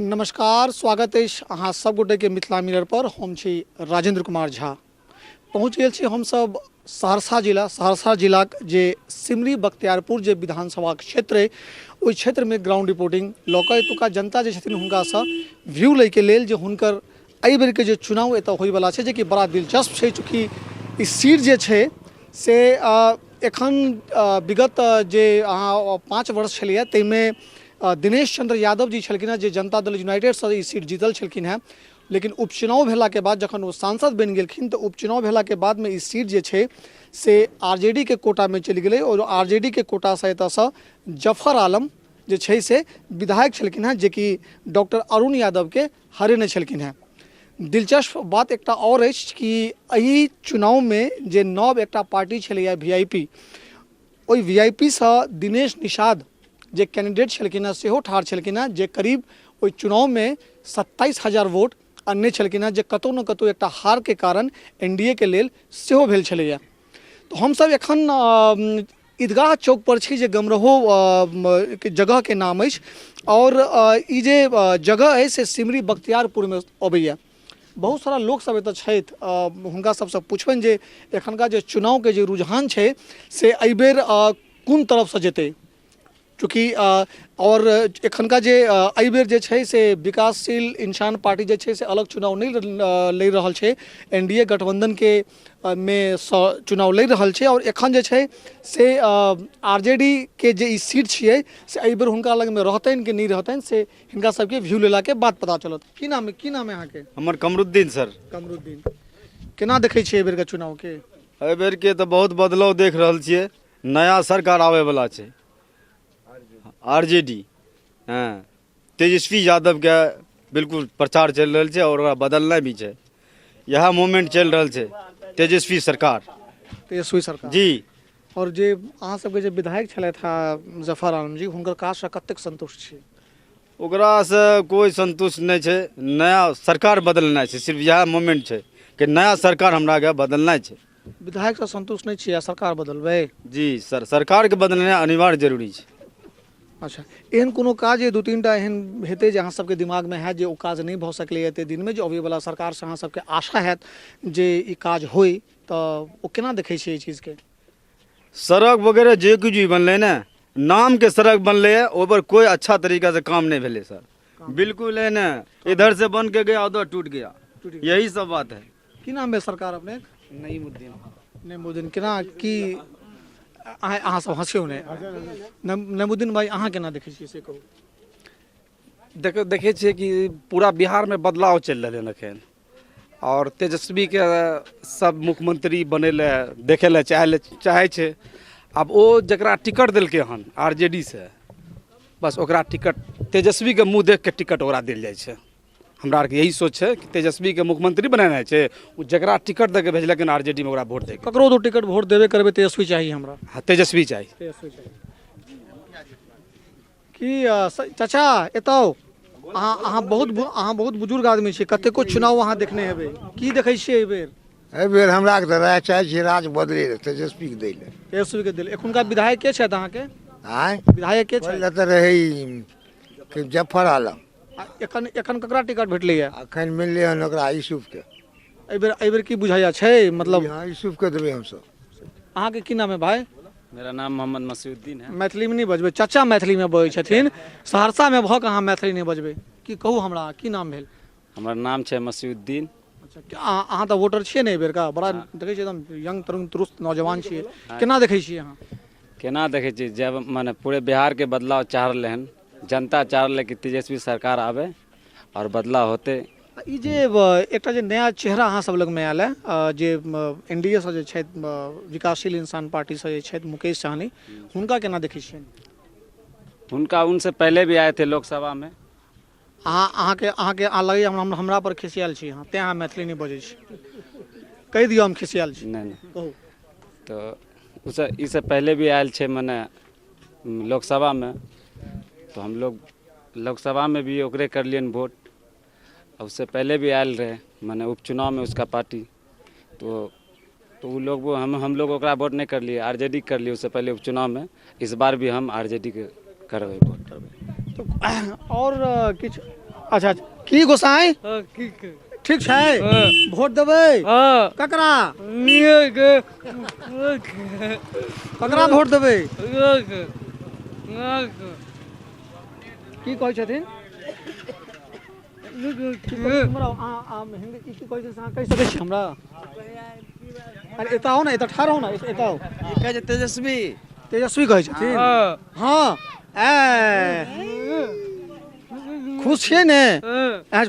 नमस्कार, स्वागत है अहाँ सब गोटे के मिथिला मिरर पर। हम छी राजेंद्र कुमार झा। पहुँच गए छी हम सब सहरसा जिला जे सिमरी बख्तियारपुर जे विधानसभा क्षेत्र है, ओहि क्षेत्र में ग्राउंड रिपोर्टिंग लऽ कऽ एतुका जनता जे छथिन हुनकासँ व्यू लय के लेल जे हुनकर एहि बेर के जे चुनाव एतऽ होइवला छै, जे कि बड़ा दिलचस्प छै। चूँकि ई सीट जे छै से एखन विगत जे अहाँ 5 वर्ष छलिए ताहिमे दिनेश चंद्र यादव जी छलखिन हेँ, जे जनता दल यूनाइटेडसँ ई सीट जीतल छलखिन हेँ। लेकिन उपचुनाव भेलाके बाद जखन ओ सांसद बनि गेलखिन तऽ उपचुनाव भेलाके बादमे ई सीट जे छै से आरजेडी के कोटामे चलि गेलै और आरजेडी के कोटासँ एतऽसँ जफर आलम जे छै से विधायक छलखिन हेँ, जे कि डॉक्टर अरुण यादवके हरेने छलखिन हेँ। दिलचस्प बात एकटा और अछि कि एहि चुनावमे जे नव एकटा पार्टी छलैए वीआईपी, ओहि वीआईपीसँ दिनेश निषाद जे कैंडिडेट छलखिन हेँ सेहो ठाढ़ छलखिन हेँ, जे करीब ओहि चुनावमे 27,000 वोट अन्य छलखिन हेँ, जे कतहु ने कतहु एकटा हारके कारण एनडीए के लेल सेहो भेल छलैए। तऽ हमसब एखन ईदगाह चौक पर छी, जे गमरहो के जगह के नाम अछि। और ई जे जगह है से सिमरी बख्तियारपुर में अबैया। बहुत सारा लोक सब एतऽ छथि, हुनका सबसँ पुछबनि जे एखनका जे चुनाव के जे रुझान छै से एहि बेर कोन तरफसँ जेतै। चूँकि और एखनका जे एहि बेर जे छै से विकासशील इंसान पार्टी जे छै से अलग चुनाव नहीं लड़ रहल छै, एनडीए गठबंधन के में चुनाव लड़ रहल छै। और एखन जे छै से आरजेडी के जे ई सीट छियै से एहि बेर हुनका लग में रहतनि कि नहीं रहतनि, से हिनका सबके व्यू लेला के बाद पता चलत। की नाम है अहाँके? हमर कमरुद्दीन सर। कमरुद्दीन, केना देखै छियै एहि बेर के चुनाव के? एहि बेर के तऽ बहुत बदलाव देख रहल छियै। नया सरकार आवे वाला छै, आरजेडी। हाँ, तेजस्वी यादव के बिल्कुल प्रचार चल रहल छै और ओकरा बदलना भी छै। यह मोमेंट चल रहल छै, तेजस्वी सरकार। जी। और जे अहाँ सबके जे विधायक छलथि जफर आलम जी, हुनकर काजसँ कतेक संतुष्ट छी? ओकरासँ कोई संतुष्ट नहीं छै। नया सरकार बदलना छै, सिर्फ यह मोमेंट छै कि नया सरकार हमरा के बदलना छै। विधायक से संतुष्ट नहीं छी, सरकार बदलबै? जी सर, सरकार के बदलना अनिवार्य जरूरी छै। अच्छा, एहन कोनो काज 2-3टा एहन हेतै जे अहाँ सबके दिमाग में है, जे ओ काज नहीं भऽ सकलै एते दिन में, जे अबै वाला सरकार से अहाँ सबके आशा हैत जे ई काज होय, तऽ ओ केना देखै छियै एहि चीज के? सड़क वगैरह जे कुछ भी बनले ना, नाम के सड़क बनले है, ऊपर कोई अच्छा तरीका से काम नहीं भेले सर। बिल्कुल है ना, इधर से बन के गया उधर टूट गया, यही सब बात है। की नाम है सरकार अपने? नईमुद्दीन। केना की अहाँ सब हँसियौ ने। नईमुद्दीन भाई, अहाँ केना देखै छियै से कहू? देखे छियै कि पूरा बिहार में बदलाव चल रहा है अखन, और तेजस्वी के सब मुख्यमंत्री बने देखे ले चाहे छे। अब वो जकरा टिकट दिलके हन आरजेडी से, बस ओकरा टिकट तेजस्वी के मुँह देख के टिकट ओकरा दिल जाए छे। हमरा आर के यही सोच है कि तेजस्वी के मुख्यमंत्री बनाना है, वो जकरा टिकट दे के भेजलक आरजेडी में ओकरा वोट दे। ककरो दो टिकट वोट देवे करबे, तेजस्वी चाहिए हमरा। हाँ, तेजस्वी चाहिए। कि चाचा एतौ अहाँ बहुत बुजुर्ग आदमी छी, कतेको चुनाव अहाँ देखने हेबै, की देखै छियै एहि बेर? एहि बेर हमरा के राय चाहे छी राज बदले तेजस्वी के दै ले। तेजस्वी के दिल। एखुनका विधायक के छथि अहाँके? आय विधायक के छथि? पहिले तऽ रहै जफर आलम। एखन ककरा टिकट भेटलैया? अखन मिललै हन ओकरा यूसुफ के। एहि बेर की बुझाइया छै, मतलब? हाँ, यूसुफ के देबै हम सब। अहाँके की नाम है भाई? मेरा नाम मोहम्मद मसीउद्दीन है। मैथिली में नहीं बजबै? चाचा मैथिली में बजै छथिन, सहरसा में भऽ कऽ अहाँ मैथिली नहीं बजबै? की कहू हमरा, की नाम भेल? हमर नाम छै मसीउद्दीन। अच्छा, अहाँ तऽ वोटर छियै ने एहि बेर का? बड़ा देखै छियै एकदम यंग तरुण तुरुस्त नौजवान छियै, केना देखै छियै अहाँ? केना देखै छियै, जब माने पूरे बिहार के बदलाव चाह रहले हन, जनता चाह रहले कि तेजस्वी सरकार आवे और बदलाव होते। ई जे एकटा जे नया चेहरा अहाँ सब लग में आयल है, जे एनडीए से जे छथि, विकासशील इंसान पार्टी से जे छथि मुकेश सहनी, हुनका केना देखै छियनि? उनका उनसे पहले भी आए थे लोकसभा में। अहाँ लगैया हमरा पर खिसियाल छी अहाँ, तें अहाँ मैथिली नहीं बजै छी? कहि दियौ हम खिसियाल छी। नहीं कहू। तो इससे पहले भी आयल छे मने लोकसभा में, तो हम लोग लोकसभा में भी ओकरे कर लिए वोट। उससे पहले भी आयल रहे मैंने उपचुनाव में उसका पार्टी, तो वो लोग हम लोग ओकरा वोट नहीं कर लिए, आरजेडी कर लिए उससे पहले उपचुनाव में। इस बार भी हम आरजेडी के करबे वोट करबे। तो और किछ अच्छा की गोसाई ठीक छै वोट देबै ककरा ककरा वोट देबै की कहै छथिन हमरा हिंदी की कहै छै कहि सकै छी हमरा अरे एतऽ आओ ने एतऽ ठाढ़ हो ने एतऽ आओ कहै छै तेजस्वी तेजस्वी कहै छथिन हाँ खुश छियै ने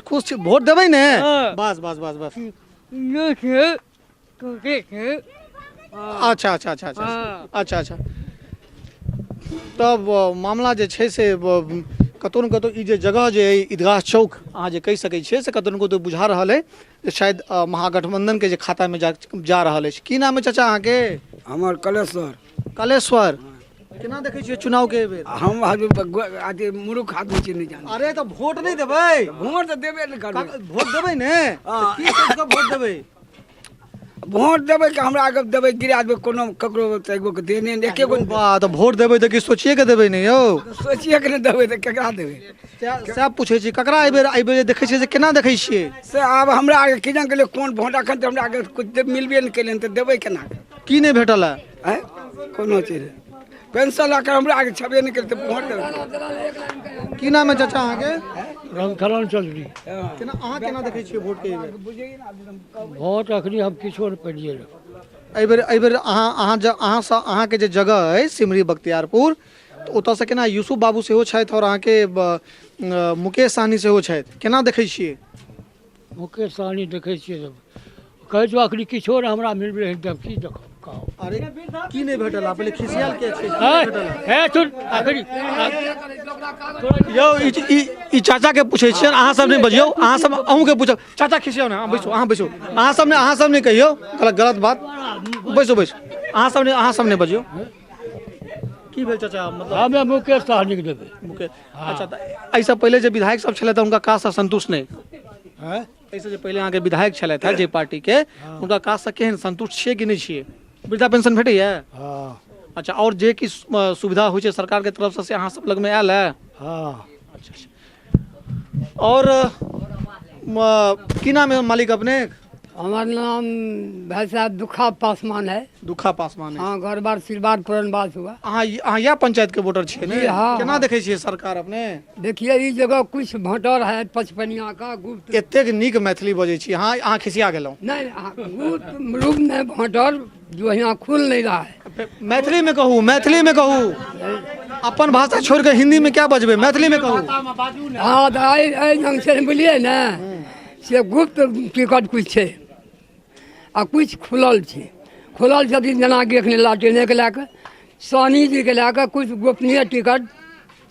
खुश छी वोट देबै ने बस बस बस बस अच्छा अच्छा अच्छा अच्छा अच्छा अच्छा तब मामला जे छै से कतौ न कतौ ई जे जगह जे अइ ईदगाह चौक अहाँ जे कहि सकै छियै से कतौ न कतौ बुझा रहल अइ जे शायद महागठबंधन के जे खाता में जा रहल अछि की नाम है चाचा अहाँके हमर कलेश्वर कलेश्वर केना देखै छियै चुनाव के बेर हम आदमी मूर्ख आदमी छी नहीं जाने अरे तो वोट नहीं देबै वोट तो देबे नहीं करबे वोट देबै ने की सोच के वोट देबै वोट देबे कि हमरा आगे देबे गिरा देबे कोनो ककरो एगो के देने ने एके गो बा तो वोट देबै त की सोचिए के देबै ने यौ सोचिए के नहीं देबे त केकरा देबे से पूछै छी ककरा एबेर देखै छियै से केना देखै छियै से आब हमरा आगे किजन के लिए कोन वोट अखन त हमरा आगे कुछ मिलबे नहीं केलन त देबे केना की नहीं भेटल है हैं कोनो चीज पेंशन आकर हमरा आगे छबे नहीं करते वोट देबे की नाम है चाचा अहाँके रामचरण चौधरी केना अहाँ केना देखै छियै वोट के एबेर वोट अखनी हम किछो नहीं पड़िए एहिबेर अहाँ के जे जगह अइ सिमरी बख्तियारपुर तऽ ओतऽ से केना यूसुफ बाबू सेहो छथि और अहाँके मुकेश सहनी सेहो छथि केना देखै छियै मुकेश सहनी देखै छियै कहै छौ अखनी किछो नहि हमरा मिलबे है तब की देखो अरे की नहीं भेटल पहले खिसियाल के छै है सुन अखनी यौ ई चाचा के पूछै छियै अहाँ सब नहीं बजियौ अहाँ सब अहूँ के पूछब चाचा खिसियौ ने अहाँ बैसू अहाँ सब नहीं कहियौ गलत बात बैसू अहाँ सब नहीं बजियौ की भेल चाचा मतलब हमें मुकेश सहनी के देबै मुकेश अच्छा तऽ एहिसँ पहिले जे विधायक सब छलै तऽ हुनका काज से संतुष्ट नहीं एहिसँ जे पहिले अहाँके विधायक छलथि है जे पार्टी के हुनका काज से केहन संतुष्ट छियै कि नहीं छियै वृद्धा पेंशन भेटैया अच्छा और जे कि सुविधा होइ छै सरकार के तरफ से अहाँ सब लग में आयल है अच्छा और की नाम है मालिक अपने हमार नाम भाई साहब दुखा पासवान है दुखा पासवान है हाँ घर बार सिलवार पुरनवास हुआ अहाँ यह पंचायत के वोटर छियै ने जी, हाँ, केना हाँ। देखै छियै सरकार अपने देखिए इस जगह कुछ भोटर है पचपनिया का गुप्त एतेक नीक मैथिली बजै छी अहाँ खिसिया गेलहुँ नहीं गुप्त रूप में भोटर जो यहाँ खुल नहीं रहा है मैथिली में कहू अपन भाषा छोड़ के हिंदी में क्या बजबै मैथिली में कहू हाँ जंग से बोलिए ना से गुप्त टिकट कुछ है आ कुछ खुलल छथिन जेना कि एखने लाटेने के लैके सहनी जी के लैके कुछ गोपनीय टिकट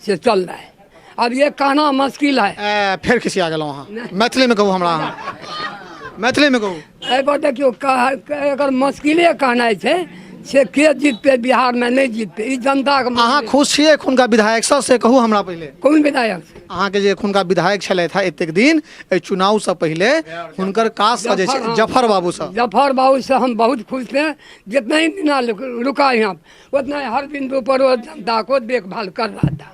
से चल रहा है अब ये कहना मुश्किल है फिर खिसिया गेलहुँ अहाँ मैथिली में कहू हमरा अहाँ मैथिली में कहू एहि पर देखियो एकर मुश्किले कहनाइ छै से के जीतते बिहार में नहीं जीतते ई जनता के अहाँ खुश छियै एखुनका विधायक से कहू हमरा पहिले कौन विधायक अहाँके जे एखुनका विधायक छलथि है एतेक दिन एहि चुनाव से पहिले हुनकर काज से जे छै जफर बाबू से हम बहुत खुश थे जितना ही दिन रुका यहाँ उतना ही हर बिंदु पर वो जनता को देखभाल कर रहा था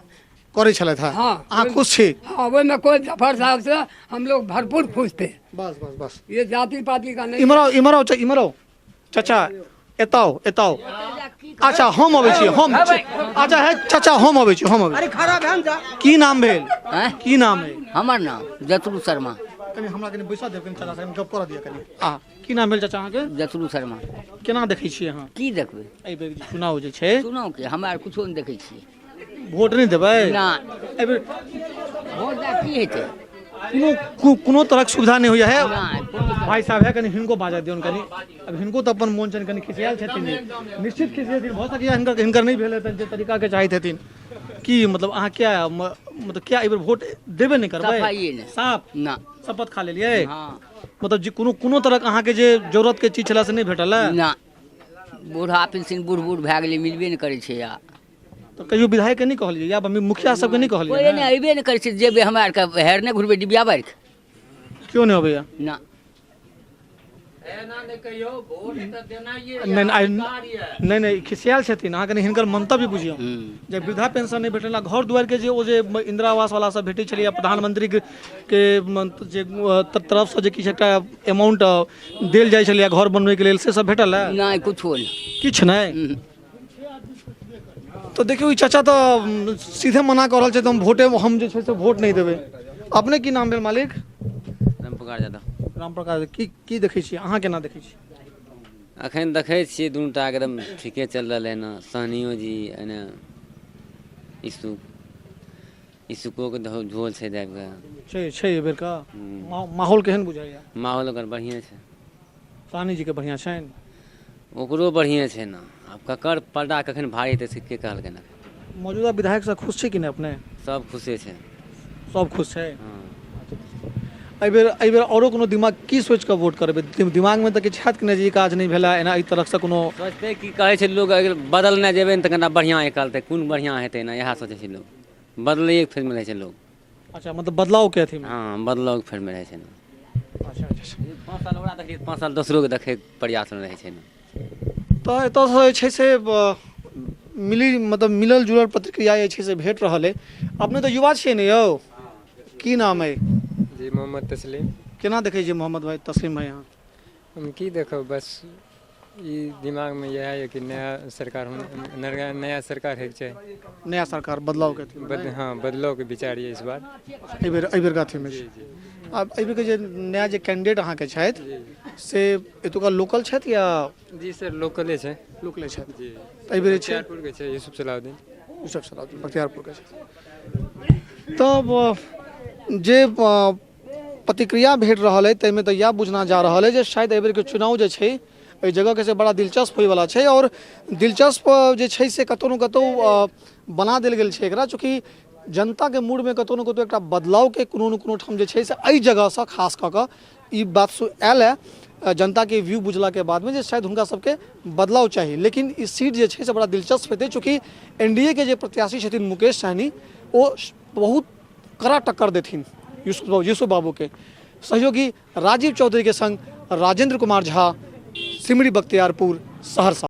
करै छलथि है हाँ अहाँ खुश छी हाँ वो में कोई जफर साहब से हम लोग भरपूर खुश थे बस बस बस ये जाति पाति का नहीं इमरो चाचा एताओ अच्छा हम अबै छी हम अच्छा है चाचा हम अबै छी अरे खराब है जा की नाम भेल की नाम है हमर नाम जतरू शर्मा कनी हमरा कनी बैसा देब कनी चाचा से हम गप कर दिया कनी की नाम भेल चाचा अहाँके जतरू शर्मा केना देखै छियै अहाँ की देखबै एहि बेर जे चुनाव जे छै चुनाव के हमरा कुछो नहि देखै छियै वोट नहीं देबै ना एहि बेर वोट दा की हेतै कोनो तरहक सुविधा नहीं होइया है ना भाई साहब है कनी हिनको बाजा दियौन कनी अब हिनको तो अपन मोन छनि कनी खिसियाल छथिन निश्चित खिसियाथिन भऽ सकैया हिनकर नहीं भेल हेतनि जे तरीका के चाहैत हेथिन की मतलब अहाँ क्या मतलब क्या एहि बेर वोट देबे नहीं करबै सफाइए नहि साफ ना शपथ खा लेलियै हाँ मतलब जे कोनो तरह अहाँके जे जरूरत के चीज छला से नहीं भेटल है ना बूढ़ा पेंशन बूढ़ भए गेलै मिलबे नहि करै छै या तो कहियो विधायक के नहीं कहलियै या मुखिया सबके नहीं कोई कहलियै नहि अयबे नहि करै छै जेबै हमरा आरके हेर नहि घुरबै डिबिया बारिक क्यों नहीं अबैया ना नहीं खिसियाल छथिन अहाँ कनि हिनकर मंतव्य बुझियौ जे वृद्धा पेंशन नहीं भेटला घर दुआर के जे ओ जे इंदिरा आवास वाला सब भेटै छलै प्रधानमंत्री के जे तरफ से जे किछु एकटा अमाउंट देल जाइ छलै घर बनबै के लेल से सब भेटल है नहीं कुछो नहीं किछु नहीं। तो देखियो ई चाचा तो सीधे मना कर रहल छै हम वोटे हम जे छै से वोट नहीं देबै। अपने की नाम भेल मालिक? रामप्रकाश यादव। रामप्रकाश की देखै छी अहाँ केना देखै छी? अखन देखै छियै दुनूटा एकदम ठीके चल रहलै हन। सहनियो जी एने ईसुको के झोल छै देख के छै एहि बेर का माहौल केहन बुझाइया? माहौल ओकर बढ़िया छै। सानी जी के बढ़िया छनि? ओकरो बढ़िया छै ना। अब ककर पर्दा कखन भारी हेतै से के कहलकै ना। मौजूदा विधायक से खुश छै कि नहीं अपने? सब खुशे छै। सब खुश छै। हाँ। एहि बेर औरो कोनो दिमाग की सोच के वोट करबै? दिमाग में तऽ किछु हैत कि नहि जे ई काज नहि भेला एना एहि तरह से कोनो सोचते की कहै छै लोग अगर बदलने जेबै ने तऽ कना बढ़िया निकलतै कोन बढ़िया हेतै ना इएह सोचै छै लोग। बदलैए के फेर में रहै छै लोग। अच्छा मतलब बदलाव के अथी में? हाँ बदलाव के फेर में रहै छै ना। अच्छा अच्छा 5 साल ओकरा देखिए 5 साल दोसरो के देखै प्रयास में रहै छै ना। तऽ एतऽ से जे छै से मिलल जुलल प्रतिक्रिया जे छै से भेट रहल है। अपने तऽ युवा छियै ने यौ? की नाम है? जी मोहम्मद तस्लीम। केना देखै छियै मोहम्मद भाई तस्लीम भाई यहाँ? हम की देखो बस ये दिमाग में यह है कि नया सरकार नया सरकार है चाहिए। नया सरकार बदलाव के अथी हाँ बदलाव के विचार ये इस बार एहि बेर का अथी में। अब एहि बेर के जे नया जे कैंडिडेट अहाँ के छथि से एतुका लोकल छथि या? जी सर लोकले छै। लोकले छथि जी। एहि बेर छै बख्तियारपुर के छै यूसुफ सलाउद्दीन। बख्तियारपुर के छथि। तब जे प्रतिक्रिया भेट रहल है ताहिमे तऽ इएह बुझना जा रहल है जे शायद एहि बेर के चुनाव जे छै एहि जगह के से बड़ा दिलचस्प होय वाला छै। और दिलचस्प जे छै से कतौ न कतौ बना देल गेल छै एकरा, चूँकि जनता के मूड में कतौ न कतौ एकटा बदलाव के कोनो न कोनो ठाम जे छै से एहि जगह से खास कऽ कऽ ई बात आयल है जनता के व्यू बुझला के बाद में जे शायद हुनका सबके बदलाव चाहिए। लेकिन ई सीट जे छै से बड़ा दिलचस्प हेतै, चूँकि एनडीए के जे प्रत्याशी छथिन मुकेश सहनी ओ बहुत कड़ा टक्कर देथिन यूसुफ बाबू के। सहयोगी राजीव चौधरी के संग राजेंद्र कुमार झा, सिमरी बख्तियारपुर, सहरसा।